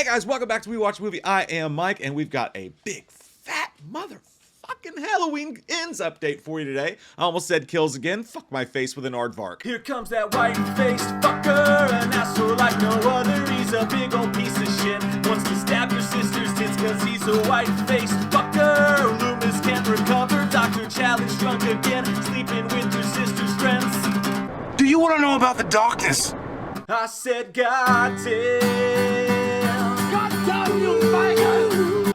guys, welcome back to We Watch Movie. I am Mike, and we've got a big, fat motherfucking Halloween Ends update for you today. I almost said kills again. Fuck my face with an aardvark. Here comes that white-faced fucker, an asshole like no other. He's a big old piece of shit. Wants to stab your sister's tits cause he's a white-faced fucker. Loomis can't recover. Dr. Challenge drunk again, sleeping with your sister's friends. Do you want to know about the darkness? I said, goddamn.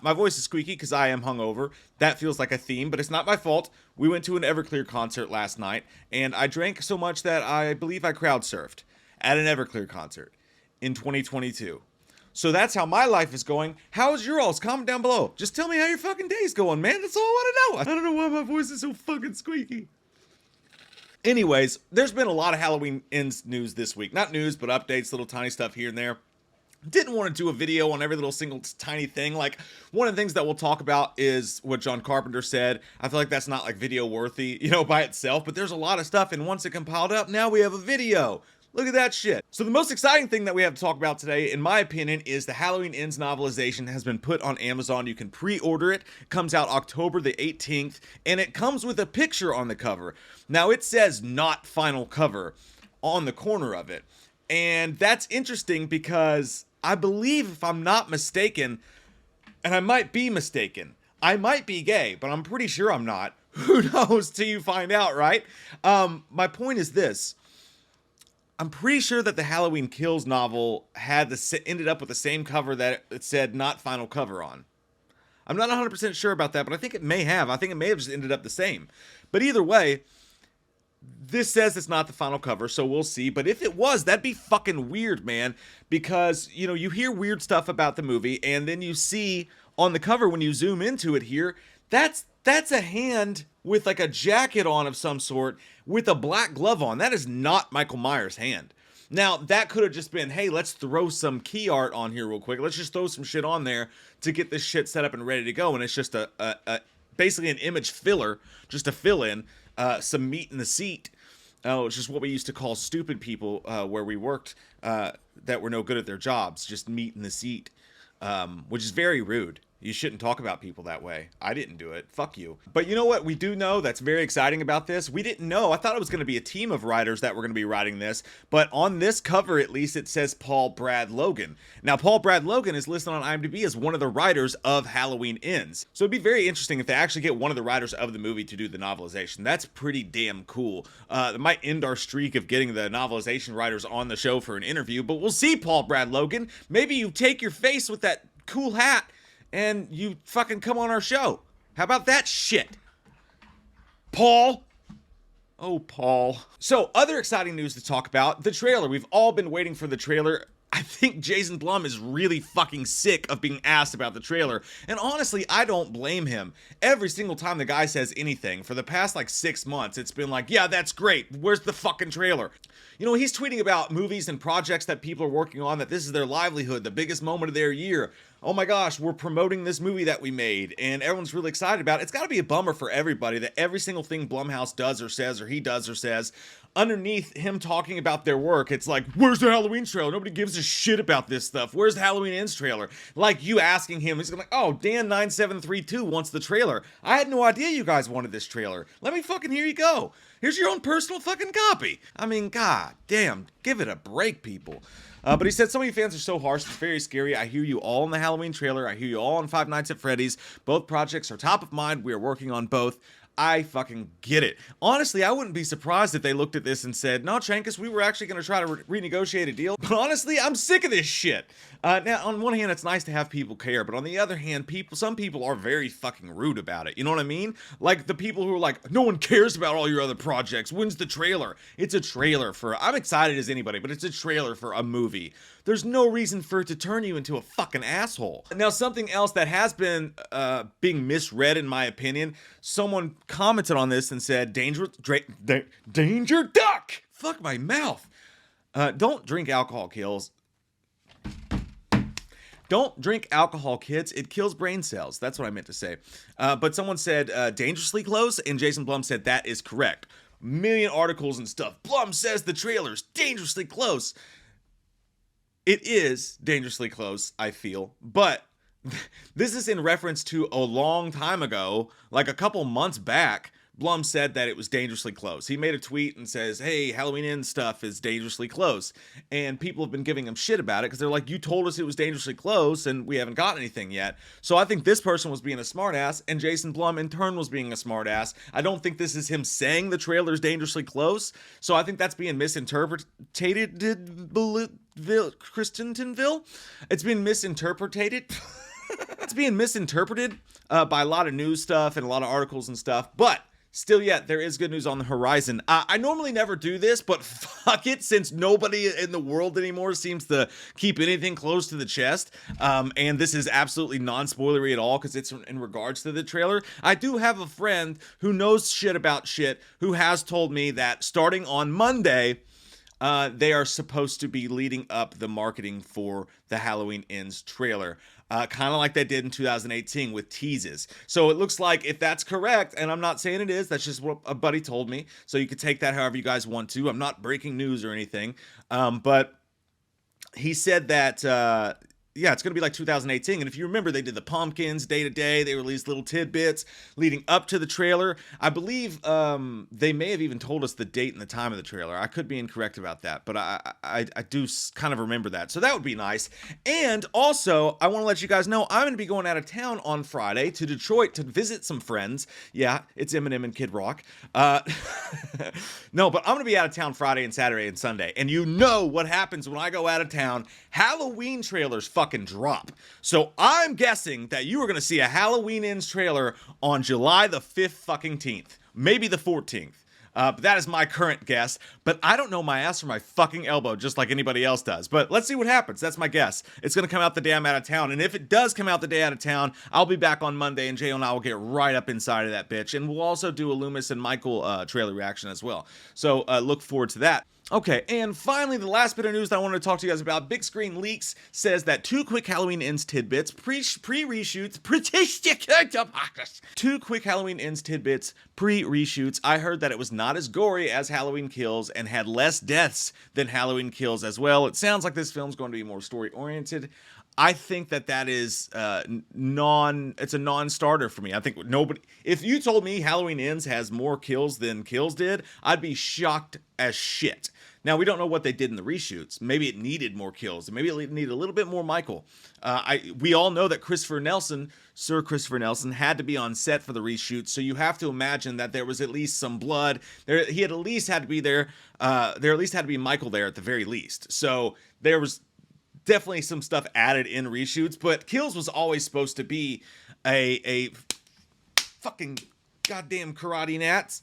My voice is squeaky because I am hungover. That feels like a theme, but it's not my fault. We went to an Everclear concert last night, and I drank so much that I believe I crowd surfed at an Everclear concert in 2022. So that's how my life is going. How is your all's? Comment down below. Just tell me how your fucking day's going, man. That's all I want to know. I don't know why my voice is so fucking squeaky. Anyways, there's been a lot of Halloween Ends news this week. Not news, but updates, little tiny stuff here and there. Didn't want to do a video on every little single tiny thing. Like, one of the things that we'll talk about is what John Carpenter said. I feel like that's not like video worthy, you know, by itself, but there's a lot of stuff, and once it compiled up, now we have a video. Look at that shit. So the most exciting thing that we have to talk about today, in my opinion, is the Halloween Ends novelization has been put on Amazon. You can pre-order it. It comes out October the 18th, and it comes with a picture on the cover. Now, it says not final cover on the corner of it, and that's interesting because I believe, if I'm not mistaken, and I might be mistaken, I might be gay, but I'm pretty sure I'm not. Who knows till you find out, right? My point is this. I'm pretty sure that the Halloween Kills novel ended up with the same cover that it said not final cover on. I'm not 100% sure about that, but I think it may have. I think it may have just ended up the same. But either way, this says it's not the final cover, so we'll see. But if it was, that'd be fucking weird, man. Because, you know, you hear weird stuff about the movie, and then you see on the cover, when you zoom into it here, that's a hand with like a jacket on of some sort with a black glove on. That is not Michael Myers' hand. Now, that could have just been, hey, let's throw some key art on here real quick. Let's just throw some shit on there to get this shit set up and ready to go. And it's just basically an image filler, just to fill in some meat in the seat. It's just what we used to call stupid people where we worked that were no good at their jobs, just meat in the seat, which is very rude. You shouldn't talk about people that way. I didn't do it. Fuck you. But you know what we do know that's very exciting about this? We didn't know. I thought it was going to be a team of writers that were going to be writing this. But on this cover, at least, it says Paul Brad Logan. Now, Paul Brad Logan is listed on IMDb as one of the writers of Halloween Ends. So it'd be very interesting if they actually get one of the writers of the movie to do the novelization. That's pretty damn cool. It might end our streak of getting the novelization writers on the show for an interview. But we'll see, Paul Brad Logan. Maybe you take your face with that cool hat and you fucking come on our show. How about that shit? Paul? Oh, Paul. So, other exciting news to talk about. The trailer. We've all been waiting for the trailer. I think Jason Blum is really fucking sick of being asked about the trailer. And honestly, I don't blame him. Every single time the guy says anything, for the past like 6 months, it's been like, yeah, that's great. Where's the fucking trailer? You know, he's tweeting about movies and projects that people are working on, that this is their livelihood, the biggest moment of their year. Oh my gosh, we're promoting this movie that we made, and everyone's really excited about it. It's got to be a bummer for everybody that every single thing Blumhouse does or says, or he does or says, underneath him talking about their work, it's like, where's the Halloween trailer? Nobody gives a shit about this stuff. Where's the Halloween Ends trailer? Like you asking him, he's like, oh, Dan9732 wants the trailer. I had no idea you guys wanted this trailer. Let me fucking, here you go. Here's your own personal fucking copy. I mean, god damn, give it a break, people. But he said, some of you fans are so harsh, it's very scary. I hear you all in the Halloween trailer. I hear you all on Five Nights at Freddy's. Both projects are top of mind. We are working on both. I fucking get it. Honestly, I wouldn't be surprised if they looked at this and said, no, Chankus, we were actually going to try to renegotiate a deal. But honestly, I'm sick of this shit. Now, on one hand, it's nice to have people care. But on the other hand, some people are very fucking rude about it. You know what I mean? Like the people who are like, no one cares about all your other projects. When's the trailer? It's a trailer for, I'm excited as anybody, but it's a trailer for a movie. There's no reason for it to turn you into a fucking asshole. Now, something else that has been being misread, in my opinion, someone commented on this and said, danger duck! Fuck my mouth. Don't drink alcohol, kills. Don't drink alcohol, kids. It kills brain cells. That's what I meant to say. But someone said dangerously close, and Jason Blum said that is correct. Million articles and stuff. Blum says the trailer's dangerously close. It is dangerously close, I feel, but this is in reference to a long time ago, like a couple months back. Blum said that it was dangerously close. He made a tweet and says, hey, Halloween Ends stuff is dangerously close. And people have been giving him shit about it because they're like, you told us it was dangerously close and we haven't got anything yet. So I think this person was being a smartass and Jason Blum in turn was being a smartass. I don't think this is him saying the trailer's dangerously close. So I think that's being misinterpreted. Christensenville? It's being misinterpreted. It's being misinterpreted by a lot of news stuff and a lot of articles and stuff, but still yet, there is good news on the horizon. I normally never do this, but fuck it, since nobody in the world anymore seems to keep anything close to the chest, and this is absolutely non-spoilery at all because it's in regards to the trailer. I do have a friend who knows shit about shit who has told me that starting on Monday, they are supposed to be leading up the marketing for the Halloween Ends trailer. Kind of like they did in 2018 with teases. So it looks like if that's correct, and I'm not saying it is, that's just what a buddy told me. So you can take that however you guys want to. I'm not breaking news or anything. But he said that, yeah, it's going to be like 2018. And if you remember, they did the pumpkins day to day. They released little tidbits leading up to the trailer. I believe they may have even told us the date and the time of the trailer. I could be incorrect about that, but I do kind of remember that. So that would be nice. And also, I want to let you guys know I'm going to be going out of town on Friday to Detroit to visit some friends. Yeah, it's Eminem and Kid Rock. No, but I'm going to be out of town Friday and Saturday and Sunday. And you know what happens when I go out of town. Halloween trailers fucking drop. So I'm guessing that you are going to see a Halloween Ends trailer on July the 5th fucking 10th. Maybe the 14th. But that is my current guess. But I don't know my ass from my fucking elbow, just like anybody else does. But let's see what happens. That's my guess. It's going to come out the day I'm out of town. And if it does come out the day out of town, I'll be back on Monday, and Jay and I will get right up inside of that bitch. And we'll also do a Loomis and Michael trailer reaction as well. So look forward to that. Okay, and finally, the last bit of news that I wanted to talk to you guys about. Big Screen Leaks says that 2 quick Halloween Ends tidbits, pre-reshoots, two quick Halloween Ends tidbits, pre-reshoots. I heard that it was not as gory as Halloween Kills and had less deaths than Halloween Kills as well. It sounds like this film's going to be more story-oriented. I think that is it's a non-starter for me. I think nobody, if you told me Halloween Ends has more kills than Kills did, I'd be shocked as shit. Now, we don't know what they did in the reshoots. Maybe it needed more kills. Maybe it needed a little bit more Michael. We all know that Sir Christopher Nelson, had to be on set for the reshoots, so you have to imagine that there was at least some blood. He had at least had to be there. There at least had to be Michael there at the very least. So there was definitely some stuff added in reshoots, but Kills was always supposed to be a fucking goddamn karate nats.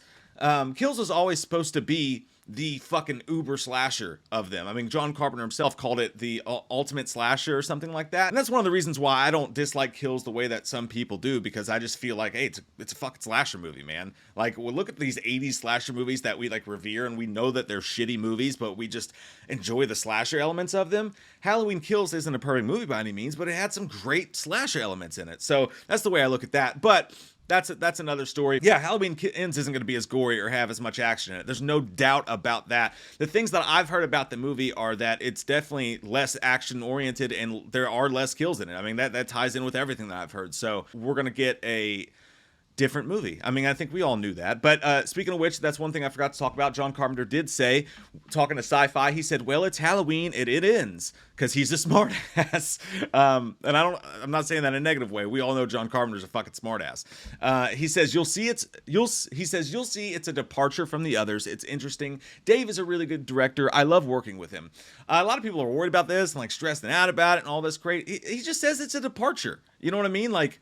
Kills was always supposed to be the fucking uber slasher of them. I mean, John Carpenter himself called it the ultimate slasher or something like that. And that's one of the reasons why I don't dislike Kills the way that some people do, because I just feel like, hey, it's a fucking slasher movie, man. Like, well, look at these 80s slasher movies that we like revere, and we know that they're shitty movies, but we just enjoy the slasher elements of them. Halloween Kills isn't a perfect movie by any means, but it had some great slasher elements in it. So that's the way I look at that. But that's another story. Yeah, Halloween Ends isn't going to be as gory or have as much action in it. There's no doubt about that. The things that I've heard about the movie are that it's definitely less action oriented and there are less kills in it. I mean, that ties in with everything that I've heard. So we're going to get a different movie. I mean, I think we all knew that. But speaking of which, that's one thing I forgot to talk about. John Carpenter did say, talking to Sci-Fi, he said, well, it's Halloween, it ends. Because he's a smart ass. And I'm not saying that in a negative way. We all know John Carpenter's a fucking smart ass. He says, you'll see it's a departure from the others. It's interesting. Dave is a really good director. I love working with him. A lot of people are worried about this and like stressing out about it and all this great. He just says it's a departure. You know what I mean? Like,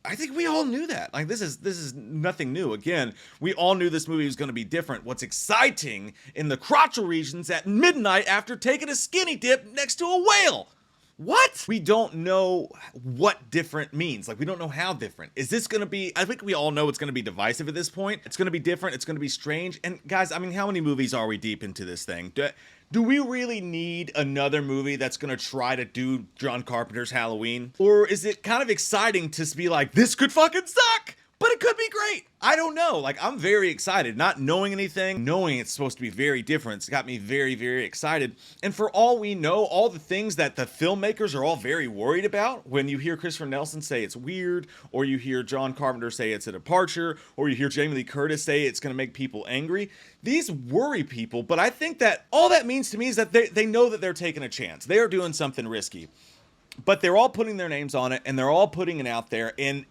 I think we all knew that. Like, this is nothing new. Again, we all knew this movie was going to be different. What's exciting in the crotchal regions at midnight after taking a skinny dip next to a whale? What? We don't know what different means. Like, we don't know how different. Is this going to be, I think we all know it's going to be divisive at this point. It's going to be different. It's going to be strange. And guys, I mean, how many movies are we deep into this thing? Do we really need another movie that's going to try to do John Carpenter's Halloween? Or is it kind of exciting to be like, this could fucking suck, but it it could be great. I don't know. Like, I'm very excited. Not knowing anything, knowing it's supposed to be very different, it's got me very, very excited. And for all we know, all the things that the filmmakers are all very worried about, when you hear Christopher Nelson say it's weird, or you hear John Carpenter say it's a departure, or you hear Jamie Lee Curtis say it's going to make people angry, these worry people. But I think that all that means to me is that they know that they're taking a chance. They are doing something risky. But they're all putting their names on it, and they're all putting it out there. And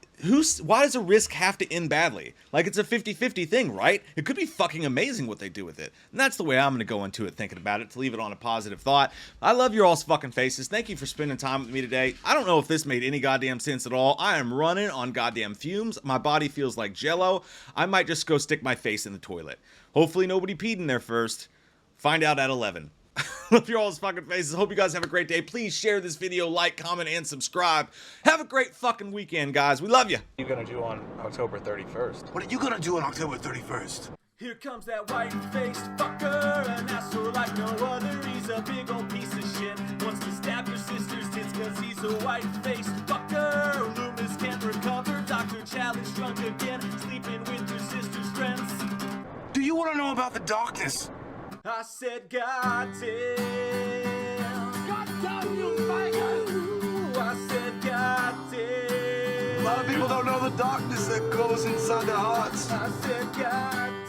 why does a risk have to end badly? Like, it's a 50-50 thing, right? It could be fucking amazing what they do with it. And that's the way I'm going to go into it, thinking about it, to leave it on a positive thought. I love your all's fucking faces. Thank you for spending time with me today. I don't know if this made any goddamn sense at all. I am running on goddamn fumes. My body feels like jello. I might just go stick my face in the toilet. Hopefully nobody peed in there first. Find out at 11. Love your all's fucking faces. Hope you guys have a great day. Please share this video, like, comment, and subscribe. Have a great fucking weekend, guys. We love you. What are you gonna do on October 31st? What are you gonna do on October 31st? Here comes that white-faced fucker, an asshole like no other. He's a big old piece of shit. Wants to stab your sister's tits cause he's a white-faced fucker. Loomis can't recover. Dr. Challenge drunk again, sleeping with your sister's friends. Do you want to know about the darkness? I said, God damn. God damn you, faggot! I said, God damn. A lot of people don't know the darkness that goes inside their hearts. I said, God damn.